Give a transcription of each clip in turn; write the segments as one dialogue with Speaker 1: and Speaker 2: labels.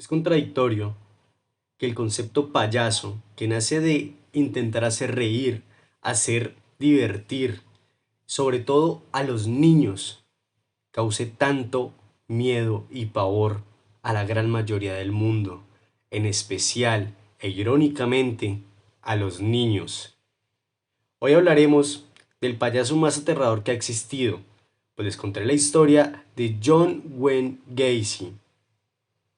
Speaker 1: Es contradictorio que el concepto payaso, que nace de intentar hacer reír, hacer divertir, sobre todo a los niños, cause tanto miedo y pavor a la gran mayoría del mundo, en especial e irónicamente a los niños. Hoy hablaremos del payaso más aterrador que ha existido, pues les contaré la historia de John Wayne Gacy,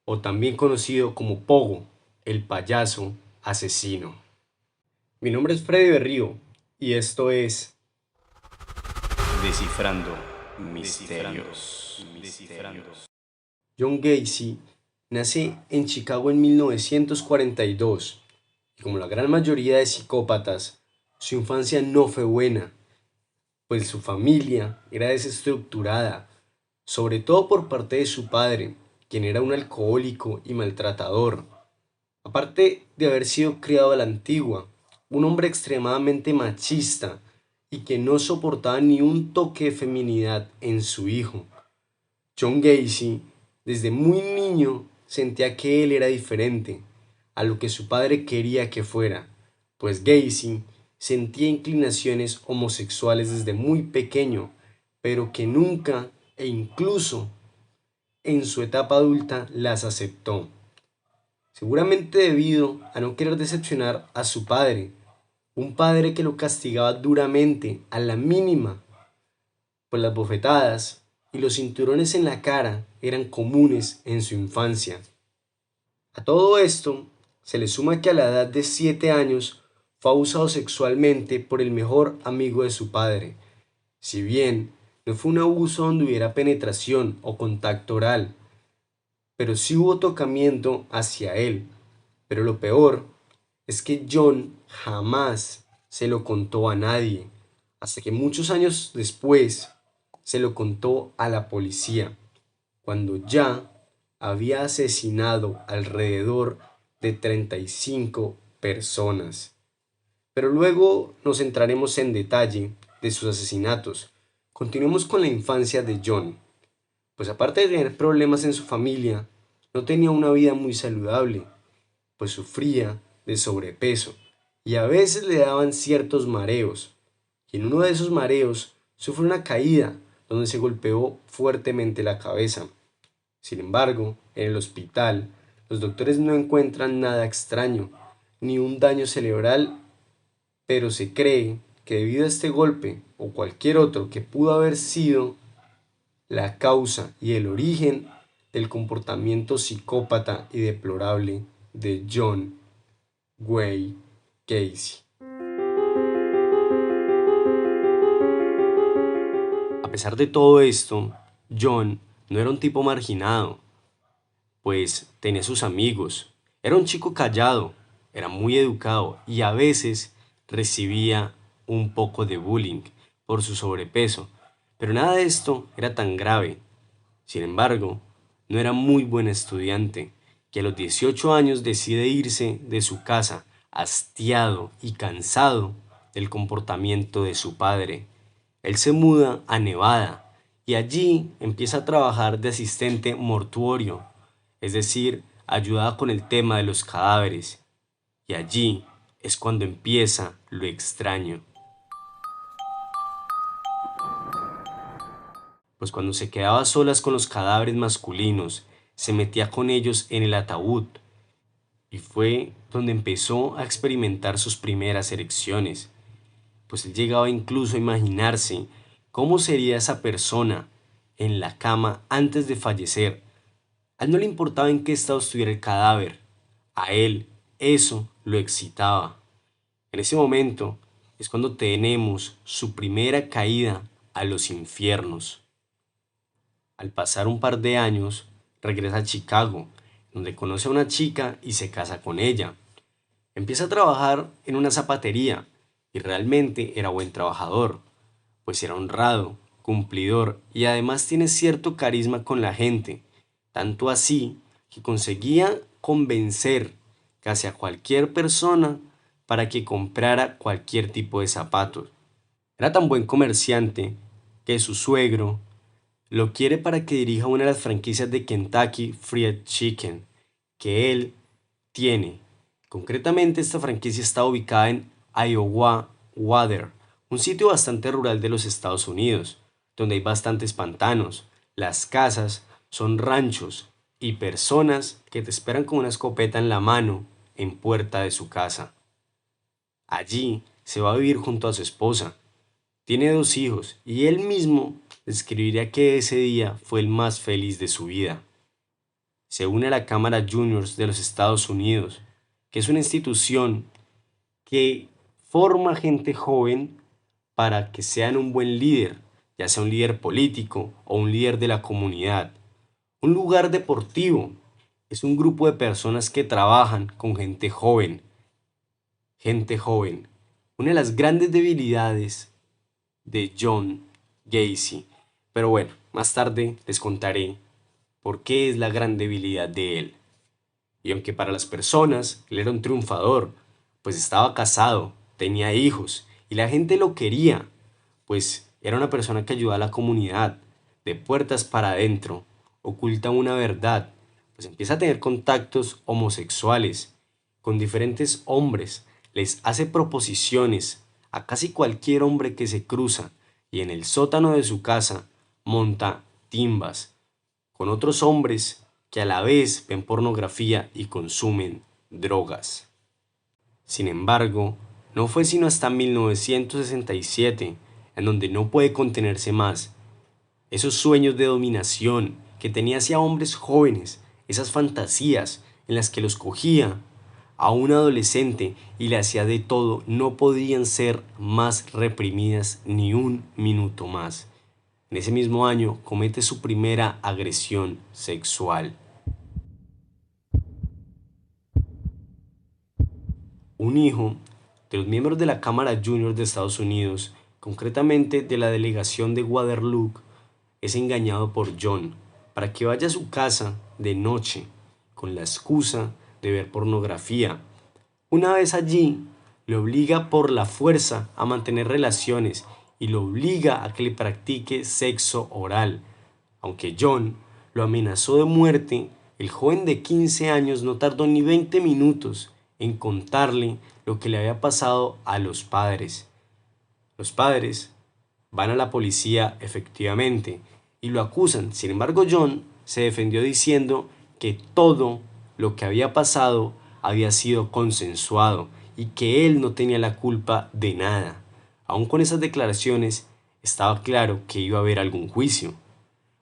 Speaker 1: o también conocido como Pogo, el payaso asesino. Mi nombre es Freddy Berrío y esto es Descifrando Misterios. John Gacy nace en Chicago en 1942 y como la gran mayoría de psicópatas, su infancia no fue buena, pues su familia era desestructurada, sobre todo por parte de su padre, quien era un alcohólico y maltratador. Aparte de haber sido criado a la antigua, un hombre extremadamente machista y que no soportaba ni un toque de feminidad en su hijo. John Gacy, desde muy niño, sentía que él era diferente a lo que su padre quería que fuera, pues Gacy sentía inclinaciones homosexuales desde muy pequeño, pero que nunca e incluso en su etapa adulta las aceptó. Seguramente debido a no querer decepcionar a su padre, un padre que lo castigaba duramente a la mínima, pues las bofetadas y los cinturones en la cara eran comunes en su infancia. A todo esto se le suma que a la edad de 7 años fue abusado sexualmente por el mejor amigo de su padre. Si bien no fue un abuso donde hubiera penetración o contacto oral, pero sí hubo tocamiento hacia él. Pero lo peor es que John jamás se lo contó a nadie, hasta que muchos años después se lo contó a la policía, cuando ya había asesinado alrededor de 35 personas. Pero luego nos centraremos en detalle de sus asesinatos. Continuemos con la infancia de John, pues aparte de tener problemas en su familia, no tenía una vida muy saludable, pues sufría de sobrepeso y a veces le daban ciertos mareos. Y en uno de esos mareos sufre una caída donde se golpeó fuertemente la cabeza. Sin embargo, en el hospital, los doctores no encuentran nada extraño, ni un daño cerebral, pero se cree que debido a este golpe o cualquier otro que pudo haber sido la causa y el origen del comportamiento psicópata y deplorable de John Wayne Gacy. A pesar de todo esto, John no era un tipo marginado, pues tenía sus amigos. Era un chico callado, era muy educado y a veces recibía un poco de bullying por su sobrepeso, pero nada de esto era tan grave. Sin embargo, no era muy buen estudiante, que a los 18 años decide irse de su casa, hastiado y cansado del comportamiento de su padre. Él se muda a Nevada y allí empieza a trabajar de asistente mortuorio, es decir, ayudaba con el tema de los cadáveres. Y allí es cuando empieza lo extraño. Pues cuando se quedaba a solas con los cadáveres masculinos, se metía con ellos en el ataúd, y fue donde empezó a experimentar sus primeras erecciones, pues él llegaba incluso a imaginarse cómo sería esa persona en la cama antes de fallecer. A él no le importaba en qué estado estuviera el cadáver, a él eso lo excitaba. En ese momento es cuando tenemos su primera caída a los infiernos. Al pasar un par de años, regresa a Chicago, donde conoce a una chica y se casa con ella. Empieza a trabajar en una zapatería y realmente era buen trabajador, pues era honrado, cumplidor y además tiene cierto carisma con la gente, tanto así que conseguía convencer casi a cualquier persona para que comprara cualquier tipo de zapatos. Era tan buen comerciante que su suegro lo quiere para que dirija una de las franquicias de Kentucky Fried Chicken, que él tiene. Concretamente, esta franquicia está ubicada en Iowa Water, un sitio bastante rural de los Estados Unidos, donde hay bastantes pantanos. Las casas son ranchos y personas que te esperan con una escopeta en la mano en puerta de su casa. Allí se va a vivir junto a su esposa. Tiene 2 hijos y él mismo describiría que ese día fue el más feliz de su vida. Se une a la Cámara Juniors de los Estados Unidos, que es una institución que forma gente joven para que sean un buen líder, ya sea un líder político o un líder de la comunidad. Un lugar deportivo es un grupo de personas que trabajan con gente joven. Gente joven. Una de las grandes debilidades de John Gacy. Pero bueno, más tarde les contaré por qué es la gran debilidad de él. Y aunque para las personas él era un triunfador, pues estaba casado, tenía hijos y la gente lo quería, pues era una persona que ayudaba a la comunidad, de puertas para adentro, oculta una verdad, pues empieza a tener contactos homosexuales con diferentes hombres, les hace proposiciones a casi cualquier hombre que se cruza y en el sótano de su casa monta timbas con otros hombres que a la vez ven pornografía y consumen drogas. Sin embargo, no fue sino hasta 1967 en donde no puede contenerse más. Esos sueños de dominación que tenía hacia hombres jóvenes, esas fantasías en las que los cogía a un adolescente y le hacía de todo, no podían ser más reprimidas ni un minuto más. En ese mismo año comete su primera agresión sexual. Un hijo de los miembros de la Cámara Junior de Estados Unidos, concretamente de la delegación de Guadalupe, es engañado por John para que vaya a su casa de noche con la excusa de ver pornografía. Una vez allí, le obliga por la fuerza a mantener relaciones y lo obliga a que le practique sexo oral. Aunque John lo amenazó de muerte, el joven de 15 años no tardó ni 20 minutos en contarle lo que le había pasado a los padres. Los padres van a la policía efectivamente y lo acusan. Sin embargo, John se defendió diciendo que todo lo que había pasado había sido consensuado y que él no tenía la culpa de nada. Aun con esas declaraciones, estaba claro que iba a haber algún juicio,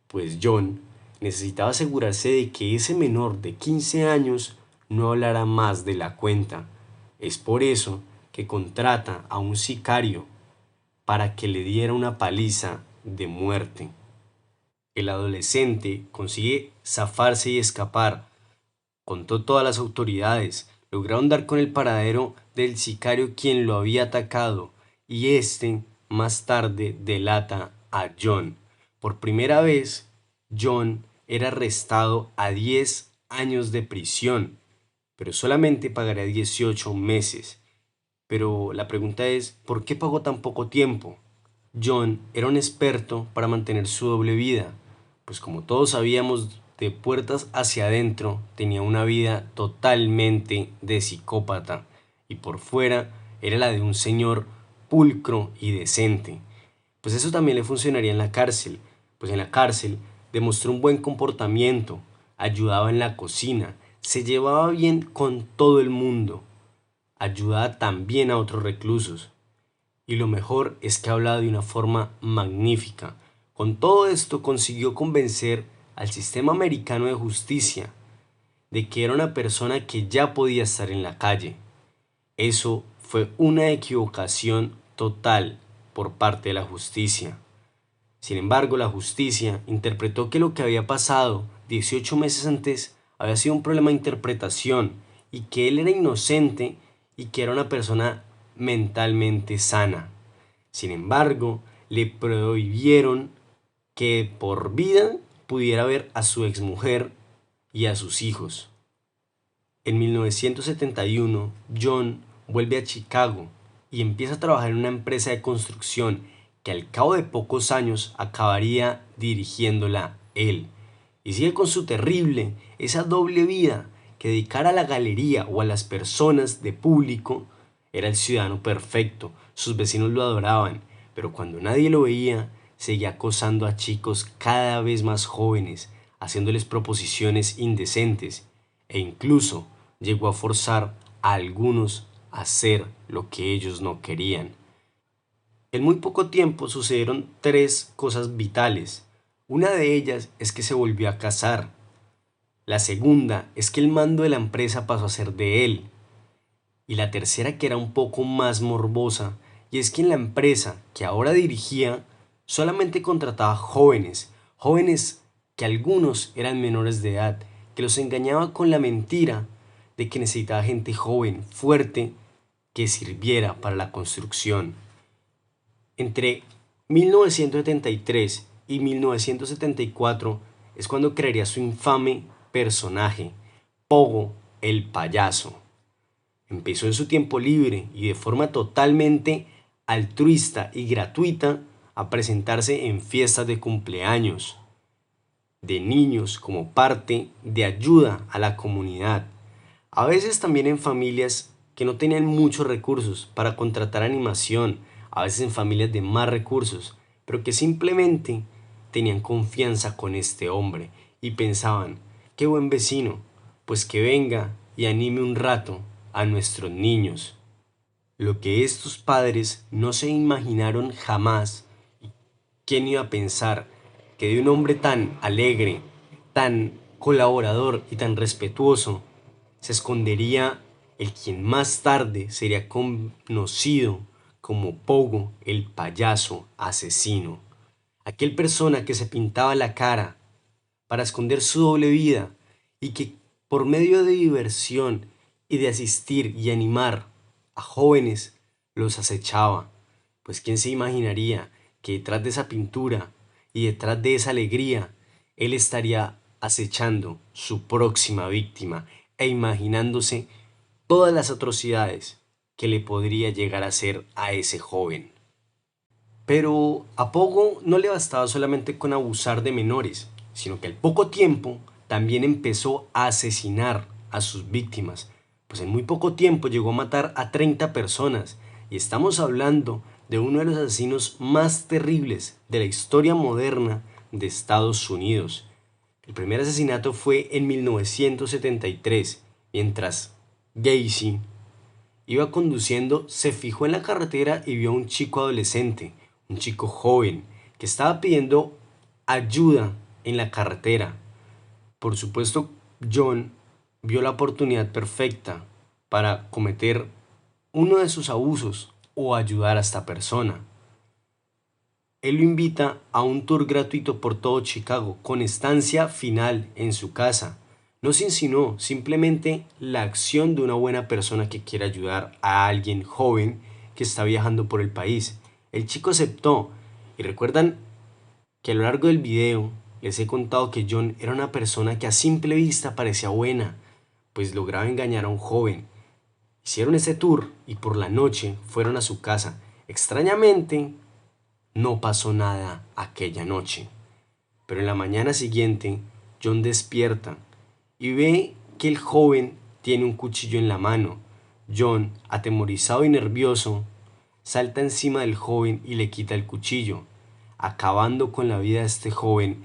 Speaker 1: pues John necesitaba asegurarse de que ese menor de 15 años no hablara más de la cuenta. Es por eso que contrata a un sicario para que le diera una paliza de muerte. El adolescente consigue zafarse y escapar. Contó todas las autoridades, lograron dar con el paradero del sicario quien lo había atacado y este más tarde delata a John. Por primera vez, John era arrestado a 10 años de prisión, pero solamente pagaría 18 meses. Pero la pregunta es, ¿por qué pagó tan poco tiempo? John era un experto para mantener su doble vida, pues como todos sabíamos, de puertas hacia adentro tenía una vida totalmente de psicópata y por fuera era la de un señor pulcro y decente. Pues eso también le funcionaría en la cárcel, pues en la cárcel demostró un buen comportamiento, ayudaba en la cocina, se llevaba bien con todo el mundo, ayudaba también a otros reclusos. Y lo mejor es que hablaba de una forma magnífica. Con todo esto consiguió convencer al sistema americano de justicia de que era una persona que ya podía estar en la calle. Eso fue una equivocación total por parte de la justicia. Sin embargo, la justicia interpretó que lo que había pasado 18 meses antes había sido un problema de interpretación y que él era inocente y que era una persona mentalmente sana. Sin embargo, le prohibieron que por vida pudiera ver a su exmujer y a sus hijos. En 1971, John vuelve a Chicago y empieza a trabajar en una empresa de construcción que al cabo de pocos años acabaría dirigiéndola él. Y sigue con su terrible, esa doble vida que de cara a la galería o a las personas de público era el ciudadano perfecto, sus vecinos lo adoraban, pero cuando nadie lo veía, seguía acosando a chicos cada vez más jóvenes, haciéndoles proposiciones indecentes e incluso llegó a forzar a algunos a hacer lo que ellos no querían. En muy poco tiempo sucedieron tres cosas vitales. Una de ellas es que se volvió a casar. La segunda es que el mando de la empresa pasó a ser de él. Y la tercera, que era un poco más morbosa, y es que en la empresa que ahora dirigía solamente contrataba jóvenes, jóvenes que algunos eran menores de edad, que los engañaba con la mentira de que necesitaba gente joven, fuerte, que sirviera para la construcción. Entre 1973 y 1974 es cuando crearía su infame personaje, Pogo el payaso. Empezó en su tiempo libre y de forma totalmente altruista y gratuita a presentarse en fiestas de cumpleaños de niños como parte de ayuda a la comunidad. A veces también en familias que no tenían muchos recursos para contratar animación, a veces en familias de más recursos, pero que simplemente tenían confianza con este hombre y pensaban, qué buen vecino, pues que venga y anime un rato a nuestros niños. Lo que estos padres no se imaginaron jamás, ¿quién iba a pensar que de un hombre tan alegre, tan colaborador y tan respetuoso se escondería el quien más tarde sería conocido como Pogo el payaso asesino? Aquel persona que se pintaba la cara para esconder su doble vida y que por medio de diversión y de asistir y animar a jóvenes los acechaba. Pues quién se imaginaría que detrás de esa pintura y detrás de esa alegría él estaría acechando su próxima víctima e imaginándose todas las atrocidades que le podría llegar a hacer a ese joven. Pero a Pogo no le bastaba solamente con abusar de menores, sino que al poco tiempo también empezó a asesinar a sus víctimas, pues en muy poco tiempo llegó a matar a 30 personas, y estamos hablando de uno de los asesinos más terribles de la historia moderna de Estados Unidos. El primer asesinato fue en 1973, mientras Gacy iba conduciendo, se fijó en la carretera y vio a un chico adolescente, un chico joven, que estaba pidiendo ayuda en la carretera. Por supuesto, John vio la oportunidad perfecta para cometer uno de sus abusos o ayudar a esta persona. Él lo invita a un tour gratuito por todo Chicago, con estancia final en su casa. No se insinuó, simplemente la acción de una buena persona que quiere ayudar a alguien joven que está viajando por el país. El chico aceptó, y recuerdan que a lo largo del video les he contado que John era una persona que a simple vista parecía buena, pues lograba engañar a un joven. Hicieron ese tour y por la noche fueron a su casa. Extrañamente, no pasó nada aquella noche, pero en la mañana siguiente John despierta y ve que el joven tiene un cuchillo en la mano. John, atemorizado y nervioso, salta encima del joven y le quita el cuchillo, acabando con la vida de este joven,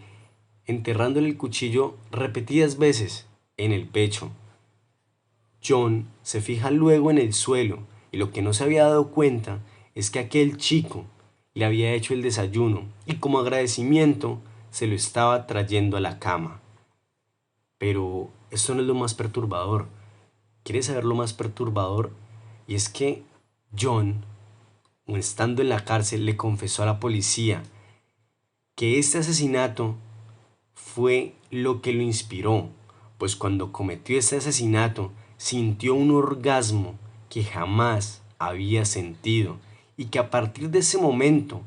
Speaker 1: enterrándole el cuchillo repetidas veces en el pecho. John se fija luego en el suelo y lo que no se había dado cuenta es que aquel chico le había hecho el desayuno y como agradecimiento se lo estaba trayendo a la cama. Pero esto no es lo más perturbador. ¿Quieres saber lo más perturbador? Y es que John, estando en la cárcel, le confesó a la policía que este asesinato fue lo que lo inspiró, pues cuando cometió este asesinato sintió un orgasmo que jamás había sentido y que a partir de ese momento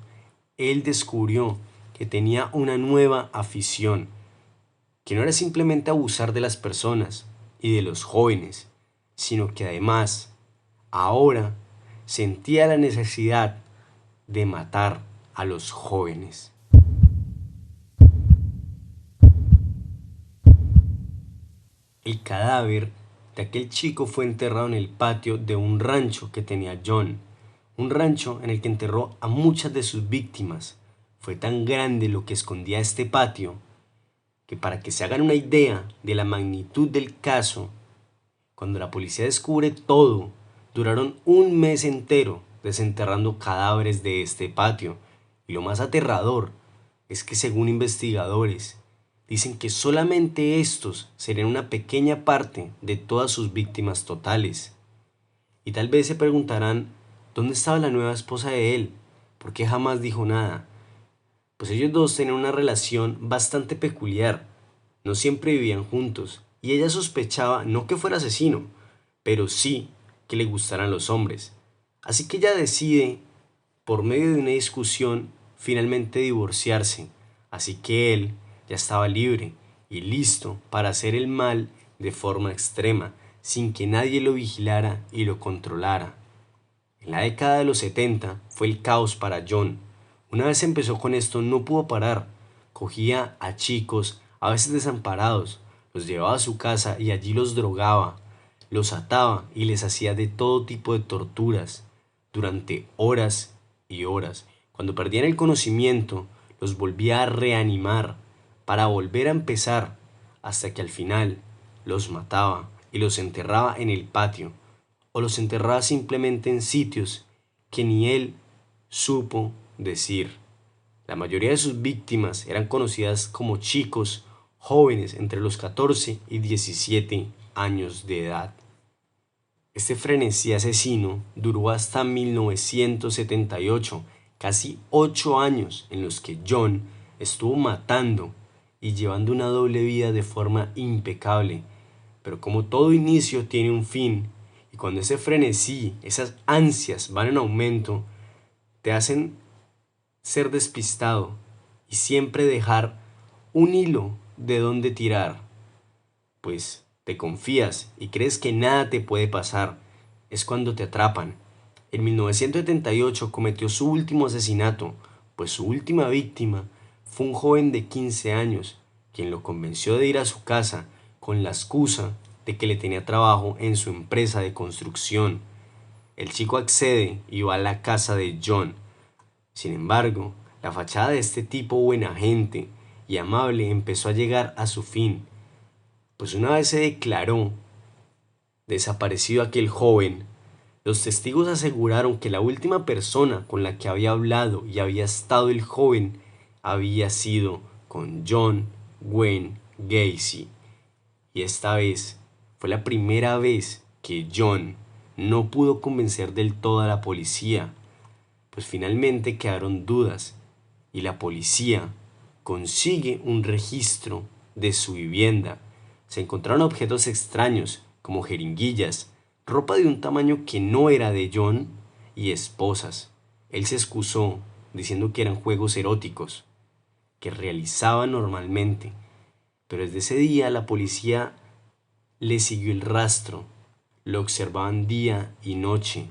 Speaker 1: él descubrió que tenía una nueva afición, que no era simplemente abusar de las personas y de los jóvenes, sino que además ahora sentía la necesidad de matar a los jóvenes. El cadáver de aquel chico fue enterrado en el patio de un rancho que tenía John, un rancho en el que enterró a muchas de sus víctimas. Fue tan grande lo que escondía este patio que, para que se hagan una idea de la magnitud del caso, cuando la policía descubre todo, duraron un mes entero desenterrando cadáveres de este patio. Y lo más aterrador es que, según investigadores, dicen que solamente estos serían una pequeña parte de todas sus víctimas totales. Y tal vez se preguntarán, ¿dónde estaba la nueva esposa de él? ¿Por qué jamás dijo nada? Pues ellos dos tenían una relación bastante peculiar. No siempre vivían juntos, y ella sospechaba no que fuera asesino, pero sí que le gustaran los hombres. Así que ella decide, por medio de una discusión, finalmente divorciarse. Así que él ya estaba libre y listo para hacer el mal de forma extrema, sin que nadie lo vigilara y lo controlara. En la década de los 70 fue el caos para John. Una vez empezó con esto no pudo parar. Cogía a chicos, a veces desamparados, los llevaba a su casa y allí los drogaba, los ataba y les hacía de todo tipo de torturas durante horas y horas. Cuando perdían el conocimiento, los volvía a reanimar para volver a empezar, hasta que al final los mataba y los enterraba en el patio, o los enterraba simplemente en sitios que ni él supo decir. La mayoría de sus víctimas eran conocidas como chicos jóvenes entre los 14 y 17 años de edad. Este frenesí asesino duró hasta 1978, casi 8 años en los que John estuvo matando y llevando una doble vida de forma impecable. Pero como todo inicio tiene un fin, y cuando ese frenesí, esas ansias van en aumento, te hacen ser despistado y siempre dejar un hilo de donde tirar, pues te confías y crees que nada te puede pasar. Es cuando te atrapan. En 1978 cometió su último asesinato, pues su última víctima fue un joven de 15 años, quien lo convenció de ir a su casa con la excusa de que le tenía trabajo en su empresa de construcción. El chico accede y va a la casa de John. Sin embargo, la fachada de este tipo buena gente y amable empezó a llegar a su fin, pues una vez se declaró desaparecido aquel joven, los testigos aseguraron que la última persona con la que había hablado y había estado el joven había sido con John Wayne Gacy. Y esta vez fue la primera vez que John no pudo convencer del todo a la policía, pues finalmente quedaron dudas y la policía consigue un registro de su vivienda. Se encontraron objetos extraños como jeringuillas, ropa de un tamaño que no era de John y esposas. Él se excusó diciendo que eran juegos eróticos que realizaba normalmente, pero desde ese día la policía le siguió el rastro, lo observaban día y noche,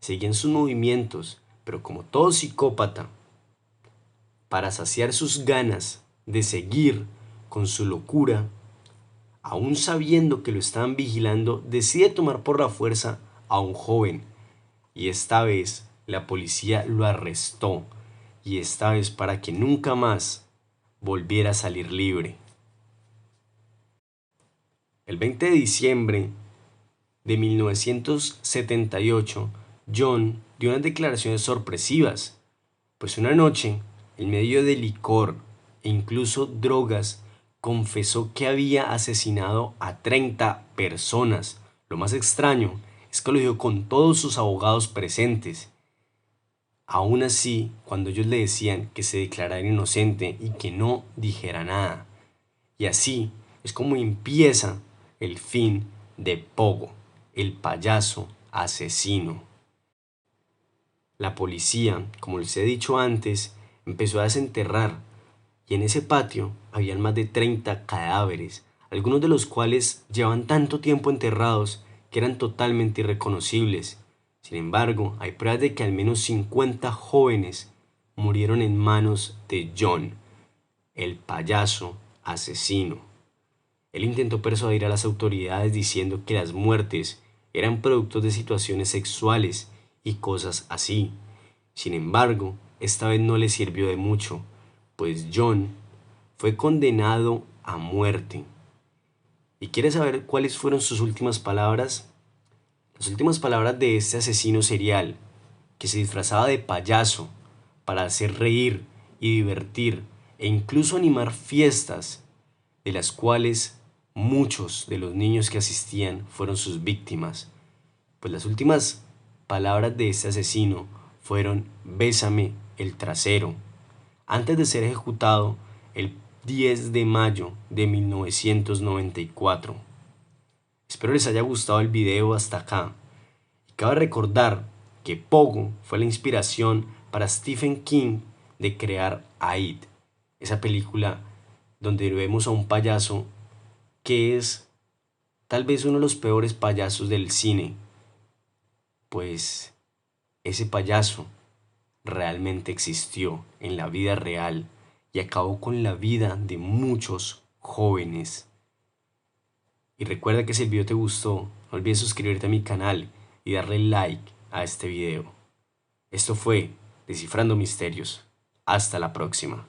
Speaker 1: seguían sus movimientos, pero como todo psicópata, para saciar sus ganas de seguir con su locura, aún sabiendo que lo estaban vigilando, decide tomar por la fuerza a un joven, y esta vez la policía lo arrestó, y esta vez para que nunca más volviera a salir libre. El 20 de diciembre de 1978, John dio unas declaraciones sorpresivas, pues una noche, en medio de licor e incluso drogas, confesó que había asesinado a 30 personas. Lo más extraño es que lo dijo con todos sus abogados presentes. Aún así, cuando ellos le decían que se declarara inocente y que no dijera nada. Y así es como empieza el fin de Pogo, el payaso asesino. La policía, como les he dicho antes, empezó a desenterrar, y en ese patio habían más de 30 cadáveres, algunos de los cuales llevan tanto tiempo enterrados que eran totalmente irreconocibles. Sin embargo, hay pruebas de que al menos 50 jóvenes murieron en manos de John, el payaso asesino. Él intentó persuadir a las autoridades diciendo que las muertes eran productos de situaciones sexuales y cosas así. Sin embargo, esta vez no le sirvió de mucho, pues John fue condenado a muerte. ¿Y quieres saber cuáles fueron sus últimas palabras? Las últimas palabras de este asesino serial, que se disfrazaba de payaso para hacer reír y divertir e incluso animar fiestas, de las cuales muchos de los niños que asistían fueron sus víctimas. Pues las últimas palabras de este asesino fueron: bésame el trasero, antes de ser ejecutado el 10 de mayo de 1994. Espero les haya gustado el video hasta acá. Y cabe recordar que Pogo fue la inspiración para Stephen King de crear a It, esa película donde vemos a un payaso que es tal vez uno de los peores payasos del cine, pues ese payaso realmente existió en la vida real y acabó con la vida de muchos jóvenes. Y recuerda que si el video te gustó, no olvides suscribirte a mi canal y darle like a este video. Esto fue Descifrando Misterios. Hasta la próxima.